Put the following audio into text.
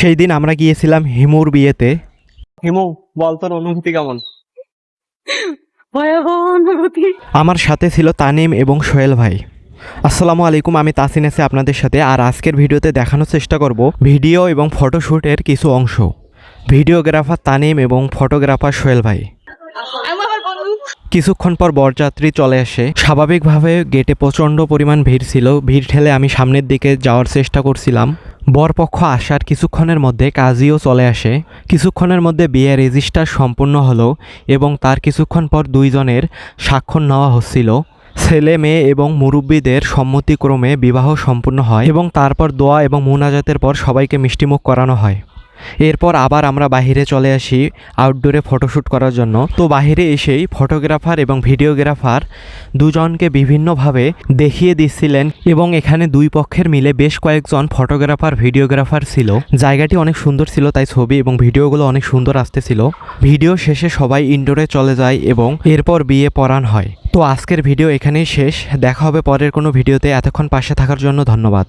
সেই দিন আমরা গিয়েছিলাম হিমুর বিয়েতে। হিমু, বল তোর অনুভূতি কেমন? ভয়াবহ অনুভূতি। আমার সাথে ছিল তানিম এবং সোহেল ভাই। আসসালামু আলাইকুম, আমি তাসিন আছি আপনাদের সাথে। আর আজকের ভিডিওতে দেখানোর চেষ্টা করব ভিডিও এবং ফটোশ্যুটের কিছু অংশ। ভিডিওগ্রাফার তানিম এবং ফটোগ্রাফার সোহেল ভাই। আমার বন্ধু কিছুক্ষণ পর বরযাত্রী চলে আসে। স্বাভাবিকভাবে গেটে প্রচণ্ড পরিমাণ ভিড় ছিল। ভিড় ঠেলে আমি সামনের দিকে যাওয়ার চেষ্টা করছিলাম। বরপক্ষ আসার কিছুক্ষণের মধ্যে কাজীও চলে আসে। কিছুক্ষণের মধ্যে বিয়ে রেজিস্টার সম্পূর্ণ হলো এবং তার কিছুক্ষণ পর দুইজনের স্বাক্ষর নেওয়া হচ্ছিল। ছেলে মেয়ে এবং মুরব্বীদের সম্মতিক্রমে বিবাহ সম্পূর্ণ হয় এবং তারপর দোয়া এবং মুনাজাতের পর সবাইকে মিষ্টিমুখ করানো হয়। এরপর আবার আমরা বাহিরে চলে আসি আউটডোরে ফটোশ্যুট করার জন্য। তো বাহিরে এসেই ফটোগ্রাফার এবং ভিডিওগ্রাফার দুজনকে বিভিন্নভাবে দেখিয়ে দিচ্ছিলেন এবং এখানে দুই পক্ষের মিলে বেশ কয়েকজন ফটোগ্রাফার ভিডিওগ্রাফার ছিল। জায়গাটি অনেক সুন্দর ছিল, তাই ছবি এবং ভিডিওগুলো অনেক সুন্দর আসতেছিল। ভিডিও শেষে সবাই ইনডোরে চলে যায় এবং এরপর বিয়ে পড়ান হয়। তো আজকের ভিডিও এখানেই শেষ। দেখা হবে পরের কোনো ভিডিওতে। এতক্ষণ পাশে থাকার জন্য ধন্যবাদ।